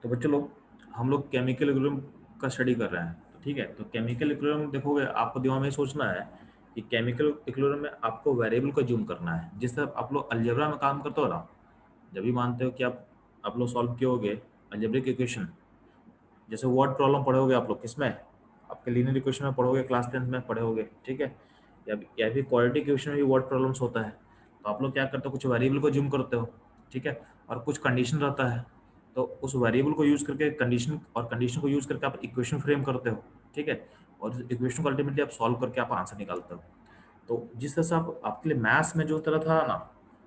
तो बच्चों लोग हम लोग केमिकल इक्विलिब्रियम का स्टडी कर रहे हैं। तो ठीक है, तो केमिकल इक्विलिब्रियम देखोगे आपको दिमाग में सोचना है कि केमिकल इक्विलिब्रियम में आपको वेरिएबल को जूम करना है। जिस तरह आप लोग अलजेब्रा में काम करते हो ना, जब भी मानते हो कि आप लोग सॉल्व किए होगे अलजेब्रिक इक्वेशन, जैसे वर्ड प्रॉब्लम पढ़े होगे आप लोग किसमें, आपके लीनियर इक्वेशन में पढ़ोगे, क्लास 10th में पढ़े होगे, ठीक है। या भी क्वाड्रेटिक इक्वेशन में भी वर्ड प्रॉब्लम्स होता है। तो आप लोग क्या करते हो, कुछ वेरिएबल को जूम करते हो, ठीक है, और कुछ कंडीशन रहता है। तो उस वेरिएबल को यूज करके कंडीशन को यूज करके आप इक्वेशन फ्रेम करते हो, ठीक है। और इक्वेशन को अल्टीमेटली आप सॉल्व करके आप आंसर निकालते हो। तो जिस तरह से आप आपके लिए मैथ्स में जो तरह था ना,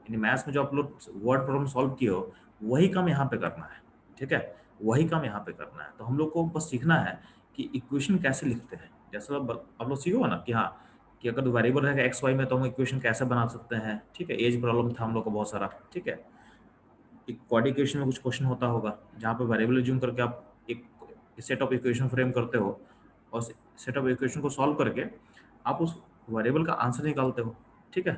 यानी मैथ्स में जो आप लोग वर्ड प्रॉब्लम सॉल्व किए हो, वही काम यहाँ पे करना है, ठीक है। वही काम यहाँ पे करना है। तो हम लोग को बस सीखना है कि इक्वेशन कैसे लिखते हैं। जैसे आप लोग सीखोगे ना कि हाँ, कि अगर वेरिएबल रहेगा एक्स वाई में तो हम इक्वेशन कैसे बना सकते हैं, ठीक है। एज प्रॉब्लम था हम लोग को बहुत सारा, ठीक है। एक क्वाड्रेटिक इक्वेशन में कुछ क्वेश्चन होता होगा जहाँ पे वेरिएबल ज्यूम करके आप एक सेट ऑफ इक्वेशन फ्रेम करते हो, और सेट ऑफ इक्वेशन को सॉल्व करके आप उस वेरिएबल का आंसर निकालते हो, ठीक है।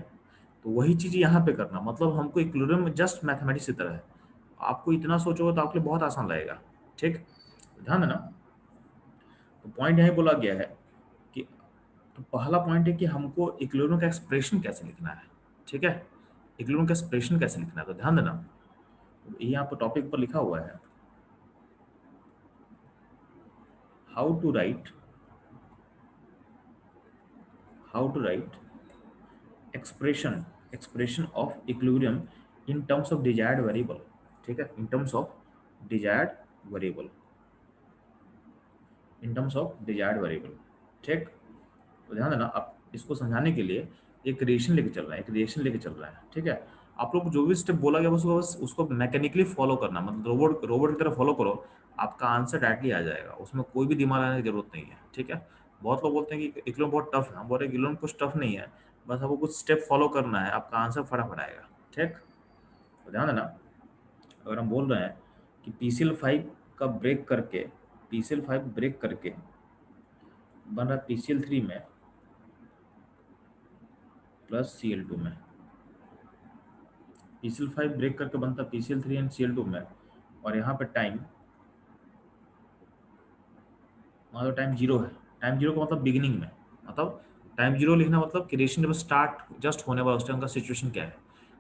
तो वही चीज़ यहाँ पे करना, मतलब हमको इक्विलिब्रियम में जस्ट मैथमेटिक्स की तरह है। आपको इतना सोचोगे तो आपके लिए बहुत आसान लगेगा, ठीक। तो ध्यान देना। तो पॉइंट यही बोला गया है कि, तो पहला पॉइंट है कि हमको इक्विलिब्रियम का एक्सप्रेशन कैसे लिखना है, ठीक है। इक्विलिब्रियम का एक्सप्रेशन कैसे लिखना है, तो ध्यान देना। तो यहाँ पर टॉपिक पर लिखा हुआ है, how to write expression expression of equilibrium in terms of desired variable, ठीक है, in terms of desired variable, in terms of desired variable, ठीक। तो ध्यान देना, आप इसको समझाने के लिए एक रिएक्शन लेके चल रहा है, एक रिएक्शन लेके चल रहा है, ठीक है। आप लोग को जो भी स्टेप बोला गया बस उसको मैकेनिकली फॉलो करना, मतलब रोबोट की तरह फॉलो करो, आपका आंसर डायरेक्टली आ जाएगा, उसमें कोई भी दिमाग लगाने की जरूरत नहीं है, ठीक है। बहुत लोग बोलते हैं कि इक्विलिब्रियम बहुत टफ है, हम बोल रहे हैं इक्विलिब्रियम कुछ टफ नहीं है, बस आपको कुछ स्टेप फॉलो करना है, आपका आंसर फटाफट आएगा, ठीक। तो ध्यान देना, अगर हम बोल रहे हैं कि PCl5 का ब्रेक करके बन रहा PCl3 में प्लस Cl2 में, PCl5 ब्रेक करके बनता PCl3 एंड Cl2 में, और यहाँ पे टाइम मान लो टाइम जीरो है। टाइम जीरो का मतलब बिगिनिंग में, मतलब टाइम जीरो लिखना मतलब कि रिएक्शन जब स्टार्ट जस्ट होने वाला उस टाइम का सिचुएशन क्या है।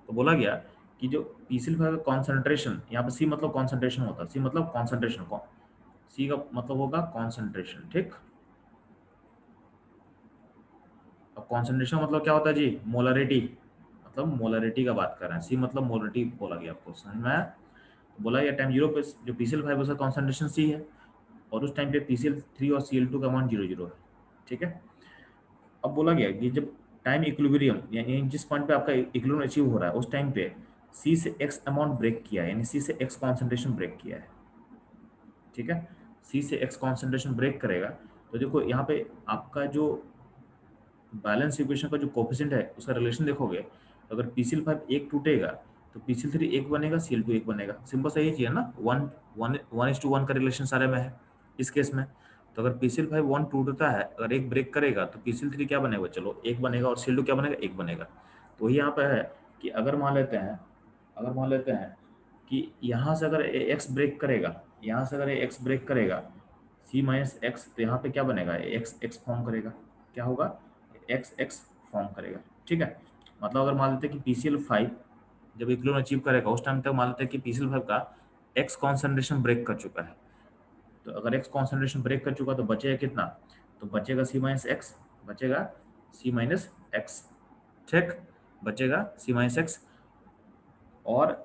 तो बोला गया कि जो PCl5 का कॉन्सेंट्रेशन, यहाँ पे C मतलब कॉन्सेंट्रेशन होता है, C मतलब कॉन्सेंट्रेशन, C का मतलब होगा कॉन्सेंट्रेशन, ठीक। अब कॉन्सेंट्रेशन मतलब क्या होता है जी, मोलरिटी, मतलब मोलरिटी का बात कर रहे हैं, सी मतलब मोलरिटी बोला गया, आपको समझ में आया। तो बोला गया टाइम जीरो पे जो PCl5 उसका कॉन्सेंट्रेशन सी है, और उस टाइम पे PCl3 और Cl2 का अमाउंट 0 0 है, ठीक है। अब बोला गया कि जब टाइम इक्विलिब्रियम यानी जिस पॉइंट पे आपका इक्विलिब्रियम अचीव हो रहा है उस टाइम पे सी से एक्स अमाउंट ब्रेक किया है, यानी सी से एक्स कॉन्सेंट्रेशन ब्रेक किया है, ठीक है। सी से एक्स कॉन्सेंट्रेशन ब्रेक करेगा। तो देखो यहाँ पे आपका जो बैलेंस इक्वेशन का जो कोफिशिएंट है उसका रिलेशन देखोगे, तो अगर PCl5 एक टूटेगा तो PCl3 एक बनेगा, Cl2 एक बनेगा। सिंपल सा ये चीज है ना, 1:1 का रिलेशन सारे में है इस केस में। तो अगर PCl5 वन टूटता है, अगर एक ब्रेक करेगा तो PCl3 क्या बनेगा, चलो एक बनेगा, और Cl2 क्या बनेगा, एक बनेगा। तो वही यहाँ पे है कि अगर मान लेते हैं कि यहाँ से अगर एक्स ब्रेक करेगा, यहाँ से अगर एक्स ब्रेक करेगा C माइनस एक्स, तो यहाँ पे क्या बनेगा, एक्स एक्स फॉर्म करेगा, क्या होगा, एक्स एक्स फॉर्म करेगा, ठीक है। मतलब अगर मान लेते हैं कि PCl5 जब इक्विलिब्रियम अचीव करेगा उस टाइम तक मान लेते हैं कि PCl5 का एक्स कॉन्सेंट्रेशन ब्रेक कर चुका है। तो अगर एक्स कॉन्सेंट्रेशन ब्रेक कर चुका तो बचेगा कितना, तो बचेगा C माइनस एक्स, बचेगा C माइनस एक्स, ठीक, बचेगा C माइनस एक्स। और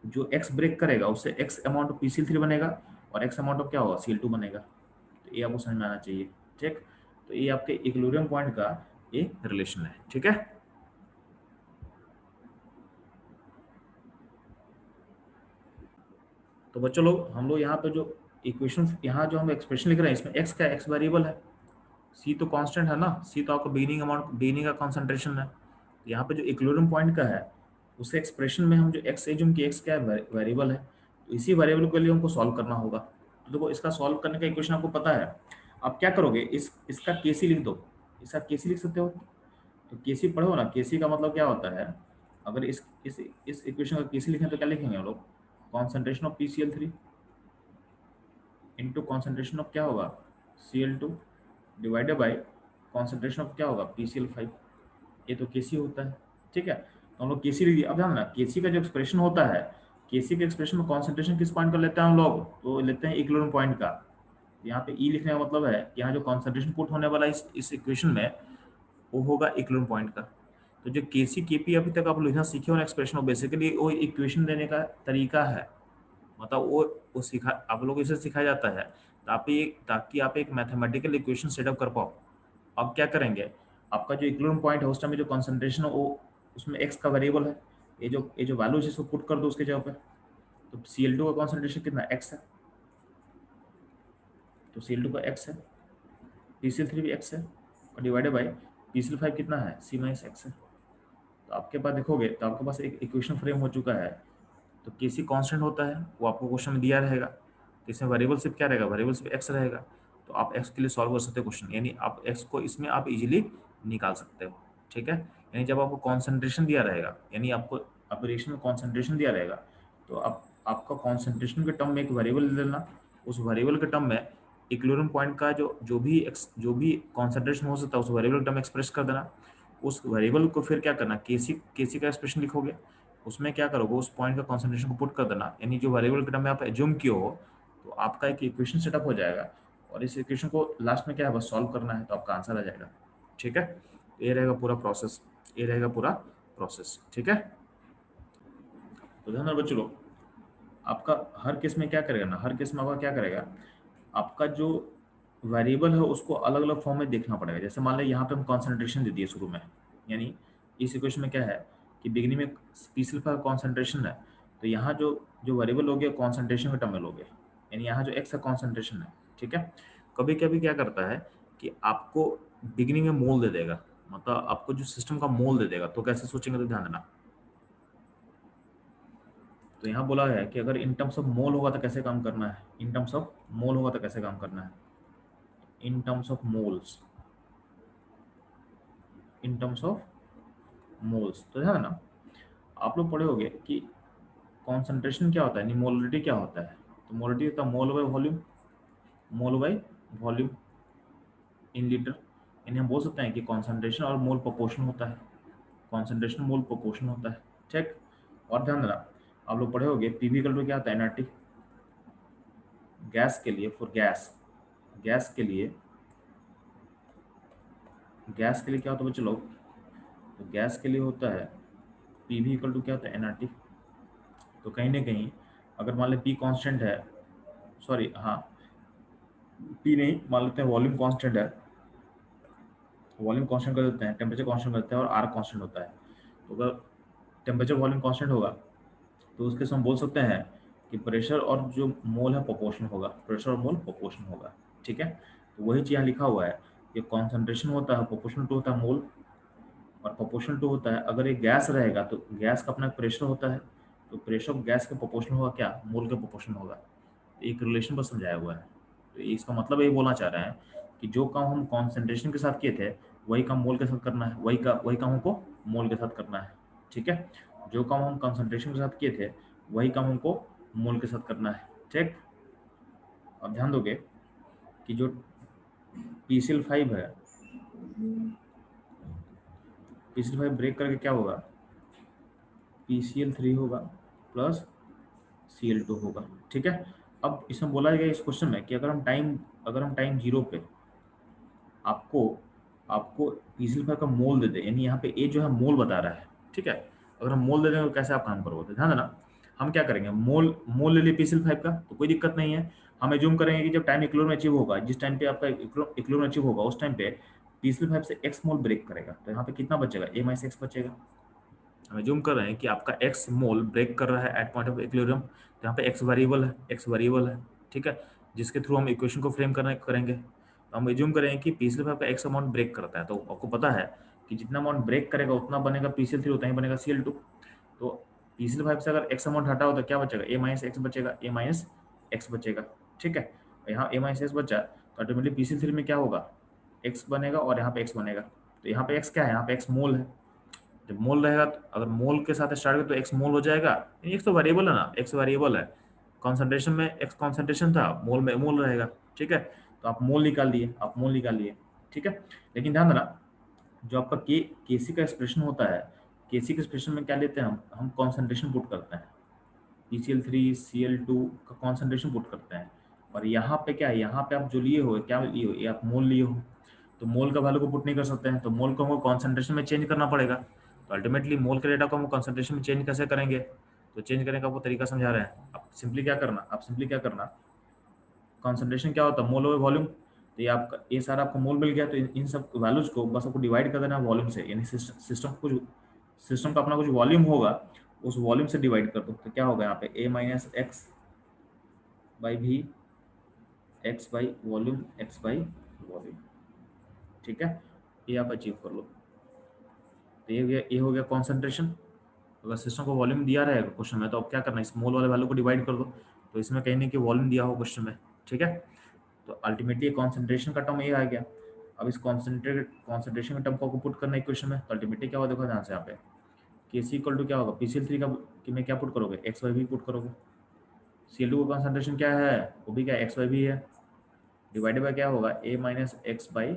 जो एक्स ब्रेक करेगा उससे एक्स अमाउंट ऑफ PCl3 बनेगा, और एक्स अमाउंट ऑफ क्या होगा, Cl2 बनेगा। तो ये आपको समझ में आना चाहिए, ठीक। तो ये आपके इक्विलिब्रियम पॉइंट का एक रिलेशन है, ठीक है। तो बच्चों लोग हम लोग यहाँ पे जो इक्वेशन, यहाँ जो हम एक्सप्रेशन लिख रहे हैं इसमें एक्स का एक्स वेरिएबल है, सी तो कांस्टेंट है ना, सी तो आपका बिगिनिंग का कॉन्सेंट्रेशन है। तो यहाँ पे जो इक्विलिब्रियम पॉइंट का है उसके एक्सप्रेशन में हम जो एक्स एज्यूम की एक्स क्या है, वेरिएबल है, तो इसी वेरिएबल के लिए हमको सॉल्व करना होगा। तो देखो इसका सॉल्व करने का इक्वेशन आपको पता है। आप क्या करोगे, इसका केसी लिख दो, इसका केसी लिख सकते हो। तो केसी पढ़ो ना, केसी का मतलब क्या होता है, अगर इस इक्वेशन का केसी लिखें तो क्या लिखेंगे हम लोग, concentration of PCl3, into concentration of क्या होगा Cl2 divided by concentration of क्या होगा PCl5। ये तो Kc होता है, ठीक है। तो हम लोग Kc लिख दिया। अब ध्यान ना Kc का जो एक्सप्रेशन होता है, Kc के एक्सप्रेशन में कॉन्सेंट्रेशन किस पॉइंट का लेते हैं हम लोग, तो लेते हैं इक्विलिब्रियम पॉइंट का। यहाँ पे E लिखने का मतलब है यहाँ जो कॉन्सेंट्रेशन पुट होने वाला इस इक्वेशन में वो होगा इक्विलिब्रियम पॉइंट का। तो जो Kc Kp अभी तक आप लिखना सीखे हो ना एक्सप्रेशन, वो बेसिकली वो इक्वेशन देने का तरीका है, मतलब वो सिखा आप लोगों को इसे सिखाया जाता है ताकि आप एक मैथमेटिकल इक्वेशन सेटअप कर पाओ। अब क्या करेंगे, आपका जो इक्विलिब्रियम पॉइंट है उस टाइम में जो कंसंट्रेशन है वो उसमें एक्स का वेरिएबल है, ये जो वैल्यू है इसको पुट कर दो उसके जगह पे। तो Cl2 का कंसंट्रेशन कितना एक्स है, तो Cl2 का एक्स है, PCl3 भी एक्स है, और डिवाइडेड बाई PCl5 कितना है C माइनस एक्स है। तो आपके पास देखोगे तो आपके पास एक इक्वेशन फ्रेम हो चुका है। तो Kc कांस्टेंट होता है, वो आपको क्वेश्चन में दिया रहेगा, तो इसमें वेरिएबल सिर्फ क्या रहेगा, वेरिएबल सिर्फ एक्स रहेगा। तो आप एक्स के लिए सॉल्व कर सकते हो क्वेश्चन, यानी आप एक्स को इसमें आप इजीली निकाल सकते हो, ठीक है। यानी जब आपको कॉन्सेंट्रेशन दिया रहेगा, यानी आपको रिएक्शन में कॉन्सेंट्रेशन दिया रहेगा, तो आप आपका कॉन्सेंट्रेशन के टर्म में एक वेरिएबल ले लेना, उस वेरिएबल के टर्म में इक्विलिब्रियम पॉइंट का जो भी कॉन्सेंट्रेशन हो सकता है उस वेरिएबल के टर्म में एक्सप्रेस कर देना। उस वेरिएबल को फिर क्या करना, केसी का एक्सप्रेशन लिखोगे, उसमें क्या करोगे उस पॉइंट का कंसंट्रेशन को पुट कर देना, यानी जो वेरिएबल के टर्म में आप एज्यूम किए हो, तो आपका एक इक्वेशन सेटअप हो जाएगा। और इस इक्वेशन को लास्ट में क्या है बस सॉल्व करना है, तो आपका आंसर आ जाएगा, ठीक है। ये रहेगा पूरा प्रोसेस, ये रहेगा पूरा प्रोसेस, ठीक है। तो ध्यान रखो बच्चों लोग, आपका हर केस में क्या करेगा ना, हर केस में आपका क्या करेगा, आपका जो वेरिएबल है उसको अलग अलग फॉर्म में देखना पड़ेगा। जैसे मान लें यहाँ पे हम कॉन्सेंट्रेशन दे दिए शुरू में, यानी इस इक्वेशन में क्या है कि बिगिनिंग में स्पेशल का कॉन्सेंट्रेशन है, तो यहाँ जो जो वेरिएबल हो गया कॉन्सेंट्रेशन के टर्म में लोगे, यानी यहाँ जो एक्स का कॉन्सेंट्रेशन है, ठीक है। कभी कभी क्या करता है कि आपको बिगिनिंग में मोल दे देगा, मतलब आपको जो सिस्टम का मोल दे देगा, तो कैसे सोचेंगे तो ध्यान देना। तो यहाँ बोला है कि अगर इन टर्म्स ऑफ मोल होगा तो कैसे काम करना है, इन टर्म्स ऑफ मोल होगा तो कैसे काम करना है, in terms of moles, in terms of moles. तो ध्यान ना आप लोग पढ़े होंगे कि कॉन्सेंट्रेशन क्या होता है, यानी मोलरिटी क्या होता है। तो मोलरिटी होता है mole by volume, mole by volume in litre. यानी हम बोल सकते हैं कि कॉन्सेंट्रेशन और मोल प्रोपोर्शन होता है, कॉन्सेंट्रेशन मोल प्रोपोर्शन होता है, ठीक। और ध्यान देना आप लोग पढ़े होंगे पीवी इक्वल टू क्या होता है एनआरटी, गैस के लिए, फॉर गैस, गैस के लिए, गैस के लिए क्या होता है बच्चे लोग, तो गैस के लिए होता है पीवी इक्वल टू क्या होता है एनआरटी। तो कहीं ना कहीं अगर मान लें पी कांस्टेंट है, सॉरी हाँ पी नहीं, मान लेते हैं वॉल्यूम कांस्टेंट है, वॉल्यूम कांस्टेंट कर देते हैं, टेम्परेचर कांस्टेंट करते हैं और आर कांस्टेंट होता है। तो अगर टेम्परेचर वॉल्यूम कांस्टेंट होगा तो उसके से हम बोल सकते हैं कि प्रेशर और जो मोल है प्रोपोर्शन होगा, प्रेशर और मोल प्रोपोर्शन होगा, ठीक है। तो वही चीज़ यहाँ लिखा हुआ है कि कॉन्सेंट्रेशन होता है प्रोपोर्शनल टू होता है मोल, और प्रोपोर्शनल टू होता है अगर एक गैस रहेगा तो गैस का अपना प्रेशर होता है, तो प्रेशर ऑफ गैस के प्रोपोर्शनल होगा क्या, मोल के प्रोपोर्शनल होगा। एक रिलेशन पर समझाया हुआ है। तो इसका मतलब ये बोलना चाह रहे हैं कि जो काम हम कॉन्सेंट्रेशन के साथ किए थे वही काम मोल के साथ करना है, वही काम हमको मोल के साथ करना है, ठीक है। जो काम हम कॉन्सेंट्रेशन के साथ किए थे वही काम हमको मोल के साथ करना है, ठीक। अब ध्यान दोगे कि जो PCl5 है, PCl5 ब्रेक करके क्या होगा, PCl3 होगा प्लस Cl2 होगा, ठीक है। अब इसमें बोला गया इस क्वेश्चन में कि अगर हम टाइम जीरो पे आपको आपको PCl5 का मोल दे दे, यानी यहाँ पे ए जो है मोल बता रहा है, ठीक है। अगर हम मोल दे देंगे तो कैसे आप काम करोगे, तो ध्यान देना हम क्या करेंगे, मोल मोल ले लिए PCl5 का तो कोई दिक्कत नहीं है। हम एज्यूम करेंगे कि जब टाइम इक्विलिब्रियम अचीव होगा, जिस टाइम पे आपका इक्विलिब्रियम अचीव होगा उस टाइम पे PCl5 से एक्स मोल ब्रेक करेगा, तो यहाँ पे कितना बचेगा, ए माइनस एक्स बचेगा। हम एज्यूम कर रहे हैं कि आपका एक्स मोल ब्रेक कर रहा है एट पॉइंट ऑफ इक्विलिब्रियम, तो यहाँ पे एक्स वेरिएबल है, एक्स वेरिएबल है, ठीक है, जिसके थ्रू हम इक्वेशन को फ्रेम करेंगे। तो हम एज्यूम करेंगे कि PCl5 का एक्स अमाउंट ब्रेक करता है, तो आपको पता है कि जितना अमाउंट ब्रेक करेगा उतना बनेगा PCl3, उतना ही बनेगा Cl2। तो PCl5 से अगर एक्स अमाउंट हटा हो तो क्या बचेगा, ए माइनस एक्स बचेगा, ए माइनस एक्स बचेगा, ठीक है। यहाँ ए माइनस एक्स बचा तो ऑटोमेटिकली PCl3 में क्या होगा, एक्स बनेगा और यहाँ पे एक्स बनेगा। तो यहाँ पे एक्स क्या है, यहाँ पे एक्स मोल है। जब मोल रहेगा तो अगर मोल के साथ स्टार्ट करें तो एक्स मोल हो जाएगा, एक्स तो वेरिएबल है ना, एक्स वेरिएबल है, कॉन्सेंट्रेशन में एक्स कॉन्सेंट्रेशन था, मोल में मोल रहेगा, ठीक है। तो आप मोल निकाल लिए, आप मोल निकाल लिए, ठीक है। लेकिन ध्यान देना, जो आपका केसी का एक्सप्रेशन होता है, केसी के एक्सप्रेशन में क्या लेते हैं हम कॉन्सेंट्रेशन पुट करते हैं, PCl3 Cl2 का कॉन्सेंट्रेशन पुट करते हैं। और यहाँ पे क्या है, यहाँ पे आप जो लिए हो, क्या लिए हो, ये आप मोल लिए हो, तो मोल का वैल्यू को पुट नहीं कर सकते हैं, तो मोल को हमको कॉन्सेंट्रेशन में चेंज करना पड़ेगा। तो अल्टीमेटली मोल के डेटा को हम कॉन्सेंट्रेशन में चेंज कैसे करेंगे, तो चेंज करने का वो तरीका समझा रहे हैं। आप सिंपली क्या करना, कॉन्सेंट्रेशन क्या होता है, मोल ओवर वॉल्यूम। तो ये आपका, ये सारा आपको मोल मिल गया, तो इन सब वैल्यूज को बस आपको डिवाइड कर देना वॉल्यूम से, यानी सिस्टम का अपना कुछ वॉल्यूम होगा, उस वॉल्यूम से डिवाइड कर दो। तो क्या होगा यहाँ पे A माइनस एक्स बाई भी, x by volume, x by volume, ठीक है। ये आप अचीव कर लो। तो ये हो गया कॉन्सेंट्रेशन। अगर सिस्टम को वॉल्यूम दिया रहेगा क्वेश्चन में, तो अब क्या करना है, इस मोल वाले वैल्यू को डिवाइड कर दो। तो इसमें कहीं नहीं कि वॉल्यूम दिया हो क्वेश्चन में, ठीक है। तो अल्टीमेटली कॉन्सेंट्रेशन का टर्म ये आ गया। अब इस कॉन्सेंट्रेशन के टर्म को पुट करना है इक्वेशन में, तो अल्टीमेटली क्या होगा, देखो ध्यान से यहाँ पे Kc इक्वल टू क्या होगा, PCl3 का में क्या पुट करोगे, एक्स वाई भी पुट करोगे। Cl2 का कॉन्सेंट्रेशन क्या है, वो भी क्या एक्स वाई भी है, डिवाइडेड बाय क्या होगा, A माइनस एक्स बाई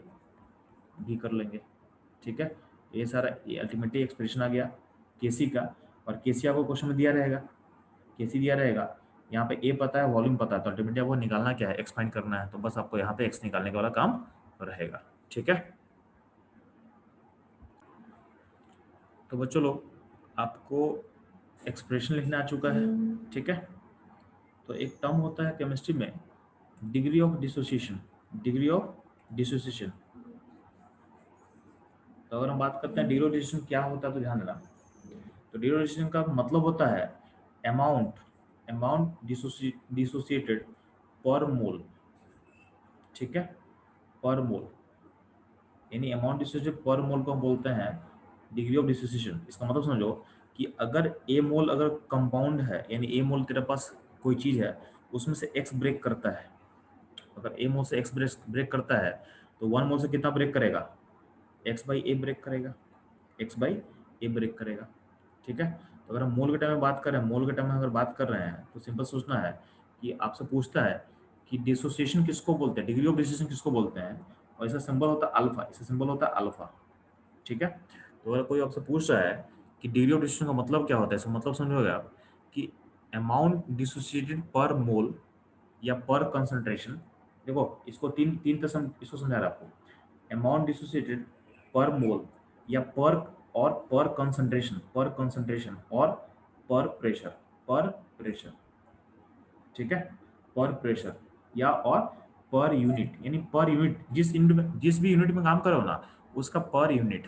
भी कर लेंगे, ठीक है। ये सारा ये अल्टीमेटली एक्सप्रेशन आ गया केसी का। और केसी आपको क्वेश्चन में दिया रहेगा, केसी दिया रहेगा, यहाँ पे ए पता है, वॉल्यूम पता है, तो अल्टीमेटली आपको निकालना क्या है, एक्स फाइंड करना है। तो बस आपको यहाँ पे एक्स निकालने का वाला काम रहेगा, ठीक है। तो बच्चों लोग, आपको एक्सप्रेशन लिखना आ चुका है, ठीक है। तो एक टर्म होता है केमिस्ट्री में, degree of dissociation, degree of dissociation. तो अगर हम बात करते हैं डिग्री ऑफ डिसोसिएशन क्या होता है, तो ध्यान देना। तो डिग्री ऑफ डिसोसिएशन का मतलब होता है अमाउंट डिसोसिएटेड पर मोल, ठीक है, पर मोल, यानी अमाउंट डिसोसिएटेड पर मोल को हम बोलते हैं डिग्री ऑफ डिसोसिएशन। इसका मतलब समझो कि अगर ए मोल अगर कंपाउंड है, यानी ए मोल तेरे पास कोई चीज़ है, उसमें से एक्स ब्रेक करता है, अगर ए मोल से एक्स ब्रेक करता है, तो वन मोल से कितना ब्रेक करेगा, एक्स बाई ए ब्रेक करेगा, एक्स बाई ए ब्रेक करेगा, ठीक है। तो अगर हम मोल के टाइम में बात कर रहे हैं, मोल के टाइम में अगर बात कर रहे हैं, तो सिंपल सोचना है कि आपसे पूछता है कि डिसोसिएशन किसको बोलते हैं, डिग्री ऑफ डिसोसिएशन किसको बोलते हैं, और इसका सिंबल होता है अल्फा, इसका सिंबल होता है अल्फा, ठीक है। तो अगर कोई आपसे पूछ रहा है कि डिग्री ऑफ डिसोसिएशन का मतलब क्या होता है, इसका मतलब समझोगे आप कि अमाउंट डिसोसिएटेड पर मोल या पर कंसंट्रेशन। देखो इसको तीन तीन तरह से इसको समझा रहा है आपको, अमाउंट डिसोसिएटेड पर मोल या पर कंसंट्रेशन और पर प्रेशर, ठीक है, पर प्रेशर या और पर यूनिट, यानी पर यूनिट जिस यूनिट में, जिस भी यूनिट में काम करो ना, उसका पर यूनिट,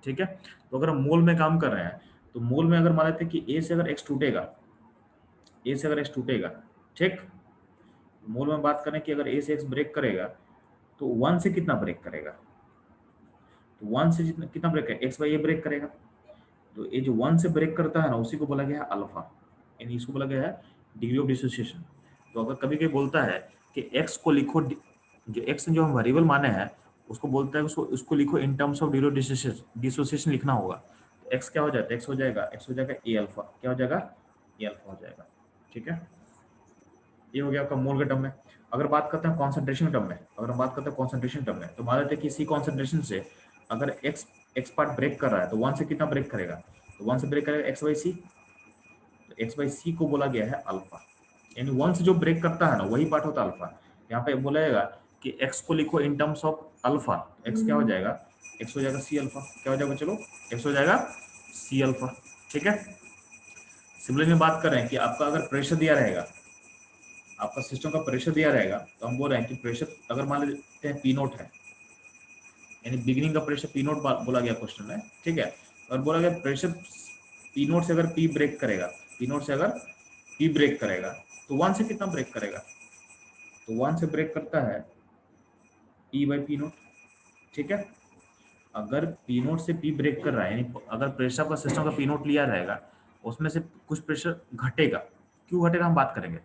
ठीक है। तो अगर हम मोल में काम कर रहे हैं, तो मोल में अगर मान लेते हैं कि ए से अगर एक्स टूटेगा, ए से अगर एक्स टूटेगा, ठीक, मोल में बात करें कि अगर ए से एक्स ब्रेक करेगा, तो वन से कितना ब्रेक करेगा, तो वन से जितना कितना ब्रेक करेगा, एक्स बाई ए ब्रेक करेगा। तो ये जो वन से ब्रेक करता है ना, उसी को बोला गया है अल्फा, यानी इसको बोला गया है डिग्री ऑफ डिसोसिएशन। तो अगर कभी कभी बोलता है कि एक्स को लिखो, जो एक्स जो हम वेरिएबल माने हैं, उसको बोलता है उसको उसको लिखो इन terms of degree of dissociation लिखना होगा। तो एक्स क्या हो जाता है, एक्स हो जाएगा ए अल्फा, क्या हो जाएगा, ए अल्फा हो जाएगा, ठीक है। ये हो गया आपका मोल के टर्म में। अगर बात करते हैं कॉन्सेंट्रेशन टर्म में, अगर हम बात करते हैं कॉन्सेंट्रेशन टर्म में, तो मान लेते हैं कि सी कॉन्सेंट्रेशन से अगर एक्स पार्ट ब्रेक कर रहा है, तो वन से कितना ब्रेक करेगा, तो वन से ब्रेक करेगा एक्स बाई सी। तो एक्स बाई सी को बोला गया है अल्फा, यानी वन से जो ब्रेक करता है ना, वही पार्ट होता है अल्फा। यहाँ पे बोला जाएगा कि एक्स को लिखो इन टर्म्स ऑफ अल्फा, एक्स क्या हो जाएगा, एक्स हो जाएगा सी अल्फा, क्या हो जाएगा चलो, एक्स हो जाएगा सी अल्फा, ठीक है। सिमिलरली में बात कर रहे हैं कि आपका अगर प्रेशर दिया रहेगा, आपका सिस्टम का प्रेशर दिया रहेगा, तो हम बोल रहे हैं कि प्रेशर अगर मान लेते हैं पी नोट है, यानी बिगिनिंग का प्रेशर पी नोट बोला गया क्वेश्चन में, ठीक है। और बोला गया प्रेशर पी नोट से अगर पी ब्रेक करेगा, पी नोट से अगर पी ब्रेक करेगा, तो वन से कितना ब्रेक करेगा, तो वन से ब्रेक करता है पी बाई पी नोट, ठीक है। अगर पी नोट से पी ब्रेक कर रहा है, यानी अगर प्रेशर का सिस्टम का पी नोट लिया रहेगा, उसमें से कुछ प्रेशर घटेगा, क्यों घटेगा हम बात करेंगे।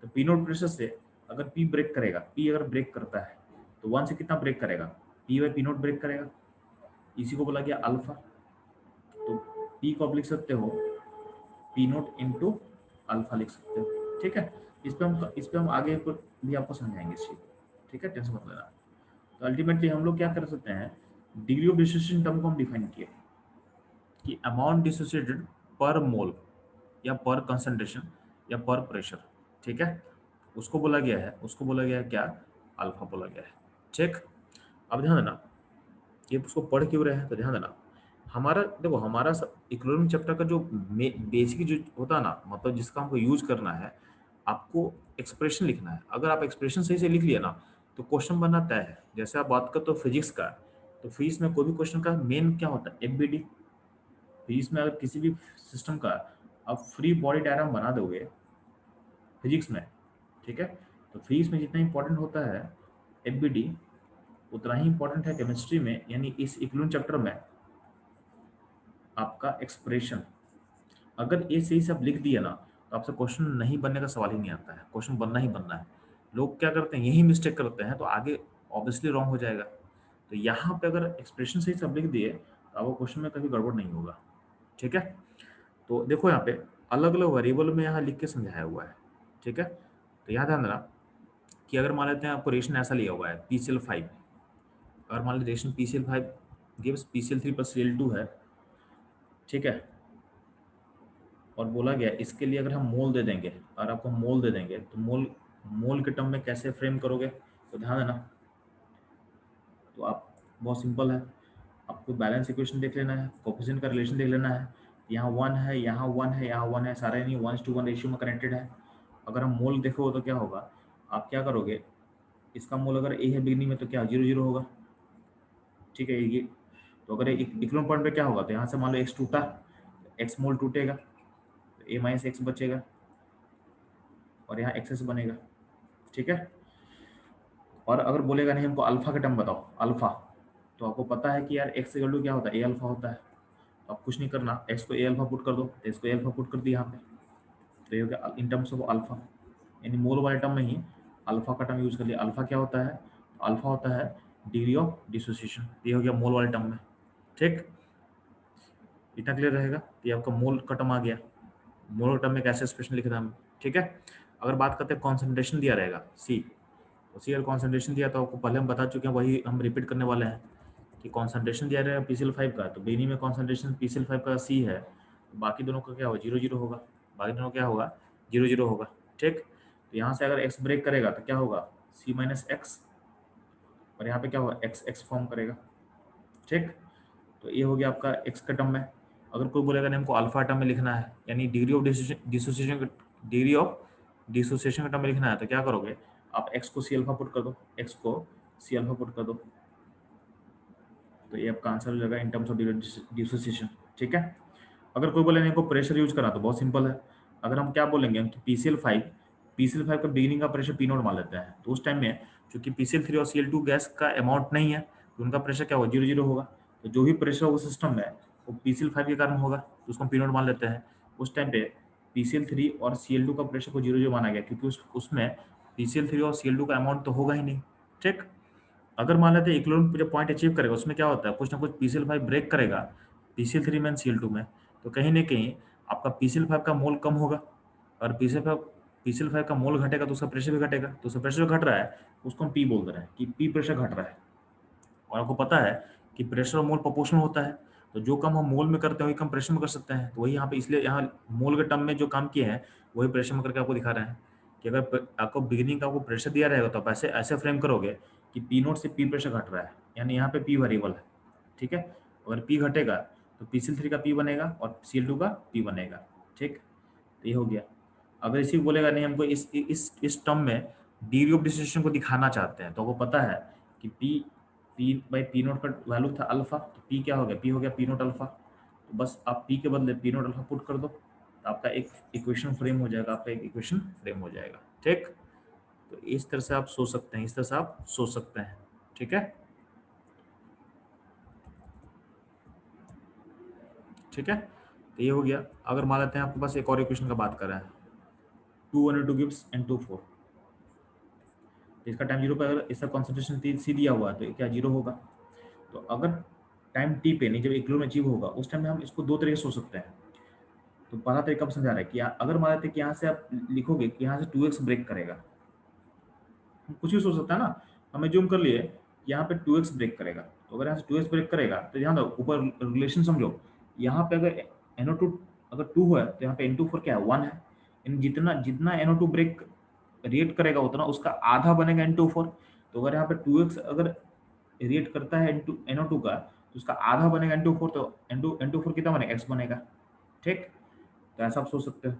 तो पी नोट प्रेशर से अगर पी ब्रेक करेगा, पी अगर ब्रेक करता है, तो वन से कितना ब्रेक करेगा, P by P naught break करेगा, इसी को बोला गया अल्फा। तो पी को आप लिख सकते हो पी नोट इंटू अल्फा लिख सकते हो, ठीक है। इस पे हम आगे भी आपको समझाएंगे इस चीज, ठीक है, टेंशन मत लेना। तो अल्टीमेटली हम लोग क्या कर सकते हैं, डिग्री ऑफ डिसोसिएशन टर्म को हम डिफाइन किए कि अमाउंट डिसोसिएटेड पर मोल या पर कंसंट्रेशन या पर प्रेशर, ठीक है, उसको बोला गया है क्या, अल्फा बोला गया है, ठीक। अब ध्यान देना, ये उसको पढ़ क्यों रहे हैं, तो ध्यान देना, हमारा देखो हमारा इकोनॉमिक चैप्टर का जो बेसिक जो होता है ना, मतलब जिसका हमको यूज करना है, आपको एक्सप्रेशन लिखना है। अगर आप एक्सप्रेशन सही से लिख लिया ना, तो क्वेश्चन बनना तय है। जैसे आप बात करते हो फिजिक्स का, तो फिजिक्स में कोई भी क्वेश्चन का मेन क्या होता है, एफबीडी। फिजिक्स में अगर किसी भी सिस्टम का आप फ्री बॉडी डायग्राम बना दोगे फिजिक्स में, ठीक है, तो फिजिक्स में जितना इंपॉर्टेंट होता है एफबीडी, उतना ही इंपॉर्टेंट है केमिस्ट्री में, यानी इस इक्लून चैप्टर में आपका एक्सप्रेशन। अगर ये सही से आप लिख दिया ना, तो आपसे क्वेश्चन नहीं बनने का सवाल ही नहीं आता है, क्वेश्चन बनना ही बनना है। लोग क्या करते हैं, यही मिस्टेक करते हैं, तो आगे ऑब्वियसली रॉन्ग हो जाएगा। तो यहाँ पे अगर एक्सप्रेशन सही से आप लिख दिए, तो आपको क्वेश्चन में कभी गड़बड़ नहीं होगा, ठीक है। तो देखो यहाँ पे अलग अलग वेरिएबल में यहाँ लिख के समझाया हुआ है, ठीक है। तो यहाँ ध्यान देना कि अगर मान लेते हैं आपको रेशन ऐसा लिया हुआ है PCl5, अगर मान लीजिए ration PCl5 gives PCl3 plus Cl2 है, ठीक है, और बोला गया इसके लिए अगर हम मोल दे देंगे, और आपको मोल दे देंगे, तो मोल मोल के टर्म में कैसे फ्रेम करोगे, तो ध्यान देना। तो आप बहुत सिंपल है, आपको बैलेंस इक्वेशन देख लेना है, कोफिशिएंट का रिलेशन देख लेना है, यहाँ 1 है, यहाँ 1 है, यहाँ 1 है, सारे नहीं 1:1 रेशियो में कनेक्टेड है। अगर हम मोल देखो तो क्या होगा, आप क्या करोगे, इसका मोल अगर ए है बिगनिंग में, तो क्या 0 0 होगा, ठीक है ये। तो अगर इक्वल पॉइंट पे क्या होगा, तो यहाँ से मान लो एक्स टूटा, एक्स मोल टूटेगा, तो ए माइनस एक्स बचेगा, और यहाँ एक्सेस बनेगा, ठीक है। और अगर बोलेगा नहीं हमको अल्फा का टर्म बताओ, अल्फा, तो आपको पता है कि यार एक्स इक्वल टू क्या होता है, ए अल्फा होता है। तो आप कुछ नहीं करना, एक्स को ए अल्फा पुट कर दो, तो इसको ए अल्फा पुट कर दिया यहाँ पे, तो ये हो गया इन टर्म्स ऑफ अल्फा, यानी मोल वाले टर्म में ही अल्फा का टर्म यूज कर लिया। अल्फा क्या होता है, अल्फा होता है डिग्री ऑफ डिसोसिएशन, ये हो गया मोल वाले टर्म में, ठीक। इतना क्लियर रहेगा कि आपका मोल का टर्म आ गया, मोल टर्म में कैसे एक्सप्रेशन लिखना है, ठीक है। अगर बात करते हैं कॉन्सेंट्रेशन दिया रहेगा सी, तो सी अगर कॉन्सेंट्रेशन दिया तो आपको पहले हम बता चुके हैं, वही हम रिपीट करने वाले हैं कि कॉन्सेंट्रेशन दिया रहेगा PCl5 का, तो बेनी में कॉन्सेंट्रेशन PCl5 का सी है, तो बाकी दोनों का क्या होगा, 0 0 होगा, बाकी दोनों क्या होगा, 0 0 होगा, ठीक। तो यहाँ से अगर एक्स ब्रेक करेगा तो क्या होगा, C माइनस एक्स, और यहाँ पे क्या होगा, एक्स एक्स फॉर्म करेगा, ठीक। तो ये हो गया आपका एक्स का टर्म में। अगर कोई बोलेगा नहीं हमको अल्फा टर्म में लिखना है, यानी डिग्री ऑफ डिसोसिएशन का टर्म में लिखना है, तो क्या करोगे, आप एक्स को सी अल्फा पुट कर दो, एक्स को सी अल्फा पुट कर दो, तो ये आपका आंसर हो जाएगा इन टर्म्स ऑफ डिसोसिएशन, ठीक है। अगर कोई बोले नहीं को प्रेशर यूज करा, तो बहुत सिंपल है, अगर हम क्या बोलेंगे हम कि PCl5 का बिगिनिंग का प्रेशर P0 मान लेते हैं, तो उस टाइम में चूंकि PCl3 और Cl2 गैस का अमाउंट नहीं है, तो उनका प्रेशर क्या होगा, 0 0 होगा। तो जो भी प्रेशर होगा सिस्टम में वो PCl5 के कारण होगा, तो उसको हम P0 मान लेते हैं। उस टाइम पे PCl3 और Cl2 का प्रेशर को 0 0 माना गया, क्योंकि उसमें PCl3 और Cl2 का अमाउंट तो होगा ही नहीं, ठीक। अगर मान लेते हैं इक्विलिब्रियम जो पॉइंट अचीव करेगा, उसमें क्या होता है, कुछ ना कुछ PCl5 ब्रेक करेगा PCl3 में Cl2 में, तो कहीं ना कहीं आपका PCl5 का मोल कम होगा, और PCl5 का मोल घटेगा तो उसका प्रेशर भी घटेगा, तो उसका प्रेशर जो घट रहा है उसको हम पी बोल रहे हैं कि पी प्रेशर घट रहा है। और आपको पता है कि प्रेशर और मोल प्रोपोर्शनल होता है, तो जो काम हम मोल में करते हैं वही काम प्रेशर में कर सकते हैं, तो वही यहाँ पे इसलिए यहाँ मोल के टर्म में जो काम किए हैं वही प्रेशर में करके आपको दिखा रहे हैं कि अगर आपको बिगिनिंग का आपको प्रेशर दिया रहेगा, तो आप ऐसे ऐसे फ्रेम करोगे कि P0 से पी प्रेशर घट रहा है, यानी यहाँ पे पी वेरिएबल है, ठीक है। अगर पी घटेगा तो PCl3 का पी बनेगा और Cl2 का पी बनेगा, ठीक। तो ये हो गया। अगर इसी को बोलेगा नहीं हमको इस टर्म में डिग्री ऑफ डिसोसिएशन को दिखाना चाहते हैं, तो आपको पता है कि P/P0 का वैल्यू था अल्फा, तो P क्या हो गया, P हो गया P0 अल्फा, तो बस आप P के बदले P0 अल्फा पुट कर दो, तो आपका एक इक्वेशन फ्रेम हो जाएगा, ठीक। तो इस तरह से आप सोच सकते हैं, ठीक है, ठीक है। तो ये हो गया। अगर मान लेते हैं आपके पास एक और इक्वेशन का बात कर रहे हैं, 2 गिब्स एंड 2 4, इसका टाइम 0 पे अगर इसका कॉन्सेंट्रेशन सी दिया हुआ है, तो क्या 0 होगा। तो अगर टाइम टी पे नहीं, जब इक्विलिब्रियम अचीव होगा, उस टाइम में हम इसको दो तरीके से सोच सकते हैं। तो पहला तरीका आप समझा रहा है कि अगर मान लेते कि यहाँ से आप लिखोगे कि यहाँ से 2x ब्रेक करेगा, कुछ भी सोच सकता है ना, हमें जूम कर लिए यहाँ पे 2x ब्रेक करेगा, तो अगर यहाँ से 2x ब्रेक करेगा तो यहाँ ऊपर रिलेशन समझो, यहाँ पे अगर NO2 अगर 2 है तो यहाँ पे N2 क्या है 1 है, जितना जितना NO2 ब्रेक रिएक्ट करेगा उतना उसका आधा बनेगा N2। तो अगर यहाँ पे 2x अगर रिएक्ट करता है NO2 का तो उसका आधा बनेगा N2, तो N2 कितना बनेगा x बनेगा। ठीक, तो ऐसा आप सोच सकते हो।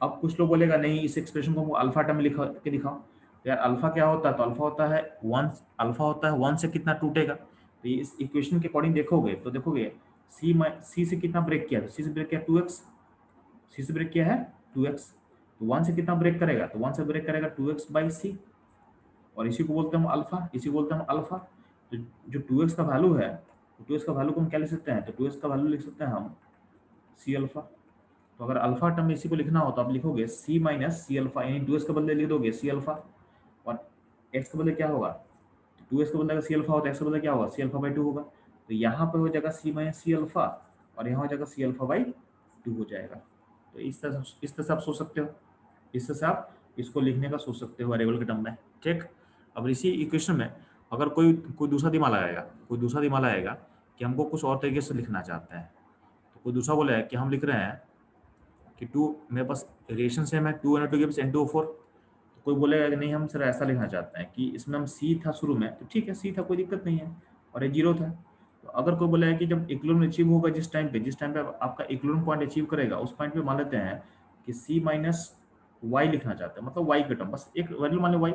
अब कुछ लोग बोलेगा नहीं इस एक्सप्रेशन को अल्फा टर्म में लिखा के दिखाओ, तो यार अल्फा क्या होता है, तो अल्फा होता है 1, अल्फा होता है 1 से कितना टूटेगा, तो ये इस इक्वेशन के अकॉर्डिंग देखोगे तो देखोगे सी से कितना ब्रेक किया, सी से ब्रेक किया 2x, सी से ब्रेक किया है 2x, तो 1 से कितना ब्रेक करेगा, तो 1 से ब्रेक करेगा 2x/c, और इसी को बोलते हैं हम अल्फा, इसी को बोलते हैं हम अल्फा। तो जो 2x का वैल्यू है, तो 2x का वैल्यू को हम क्या लिख सकते हैं, तो 2x का वैल्यू लिख सकते हैं हम सी अल्फा। तो अगर अल्फा टर्म में इसी को लिखना हो तो आप लिखोगे सी माइनस सी अल्फा, यानी 2x के बदले लिख दोगे सी अल्फा, और x के बदले क्या होगा, तो 2x के बदले अगर सी अल्फा होता है x के बदले क्या होगा सी अल्फा/2 होगा, तो यहाँ पे हो जाएगा सी माइनस सी अल्फा, और यहाँ हो जाएगा सी अल्फा/2 हो जाएगा। तो इस तरह से आप सोच सकते हो, इस तरह से आप इसको लिखने का सोच सकते हो वेरिएबल के टर्म में। ठीक, अब इसी इक्वेशन में अगर कोई कोई दूसरा दिमाग लगाएगा, कोई दूसरा दिमाग लगाएगा कि हमको कुछ और तरीके से लिखना चाहते हैं, तो कोई दूसरा बोलेगा कि हम लिख रहे हैं कि 2 मेरे पास रिलेशन सेम है 2 गिव्स N2O4, तो कोई बोलेगा कि नहीं हम सर ऐसा लिखना चाहते हैं कि इसमें हम C था शुरू में, तो ठीक है C था कोई दिक्कत नहीं है, और ये 0 था। तो अगर कोई बोलेगा कि जब इक्विलिब्रियम अचीव होगा जिस टाइम पे आपका इक्विलिब्रियम पॉइंट अचीव करेगा, उस पॉइंट पे मान लेते हैं कि C माइनस वाई लिखना चाहते हैं, मतलब y का टर्म, बस एक वैल्यू मान लो y।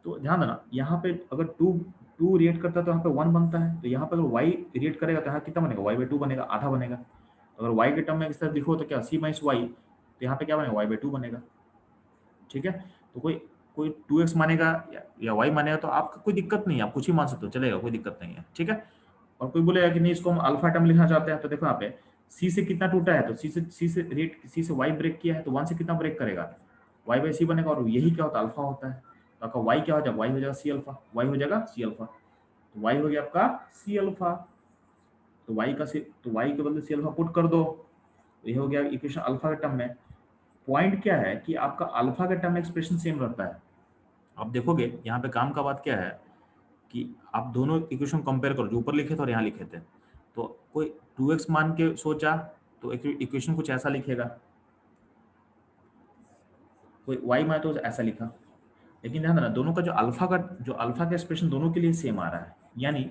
तो ध्यान देना यहाँ पे अगर 2 रिएक्ट करता है तो यहाँ पे 1 बनता है, तो यहाँ पे अगर y रिएक्ट करेगा तो यहाँ कितना बनेगा y/2 बनेगा, आधा बनेगा। तो अगर y के टर्म में इस तरह लिखो तो क्या c माइनस वाई, तो यहाँ पे क्या बनेगा y/2 बनेगा। ठीक है, तो कोई कोई 2x मानेगा या y मानेगा, तो आपका कोई दिक्कत नहीं है, आप कुछ ही मान सकते हो, चलेगा, कोई दिक्कत नहीं है। ठीक है, और कोई बोलेगा कि नहीं इसको हम अल्फा टर्म लिखना चाहते हैं, तो देखो यहाँ पे c से कितना टूटा है, तो c से y ब्रेक किया है, तो 1 से कितना ब्रेक करेगा y/c बनेगा, और यही क्या होता है अल्फा होता है। तो आपका y क्या हो जाएगा, y हो जाएगा c अल्फा, y हो जाएगा c अल्फा, तो y हो गया आपका c अल्फा, तो y के बदले c अल्फा पुट कर दो, तो ये हो गया इक्वेशन अल्फा के टर्म में। पॉइंट क्या है कि आपका अल्फा के टर्म में एक्सप्रेशन सेम रहता है। आप देखोगे यहाँ पे काम का बात क्या है कि आप दोनों इक्वेशन कंपेयर करो, जो ऊपर लिखे थे और यहाँ लिखे थे, तो कोई 2x मान के सोचा तो इक्वेशन कुछ ऐसा लिखेगा, कोई y मान तो ऐसा लिखा, लेकिन ध्यान देना दोनों का जो अल्फा का एक्सप्रेशन दोनों के लिए सेम आ रहा है, यानी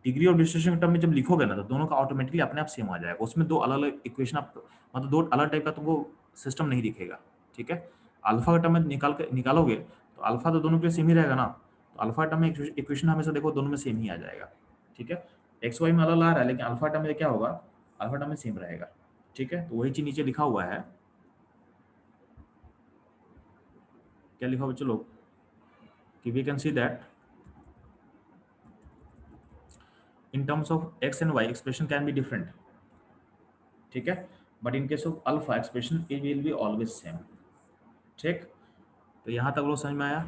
डिग्री ऑफ डिस्ट्रीब्यूशन के टर्म में जब लिखोगे ना तो दोनों का ऑटोमेटिकली अपने आप सेम आ जाएगा, उसमें दो अलग अलग इक्वेशन आप मतलब दो अलग टाइप का तुमको सिस्टम नहीं दिखेगा। ठीक है, अल्फा का टर्म में निकालोगे तो अल्फा तो दोनों के लिए सेम ही रहेगा ना, तो अल्फा टर्म में इक्वेशन हमेशा देखो दोनों में सेम ही आ जाएगा। ठीक है, एक्स वाई में अलग आ रहा है लेकिन अल्फा टर्म में क्या होगा, अल्फा टर्म में सेम रहेगा। ठीक है, तो वही चीज नीचे लिखा हुआ है, क्या लिखा हुआ चलो कि we can see that in terms of x and y expression can be different। ठीक है, but in case of alpha expression it will be always same. ठीक, तो यहाँ तक लोग समझ में आया।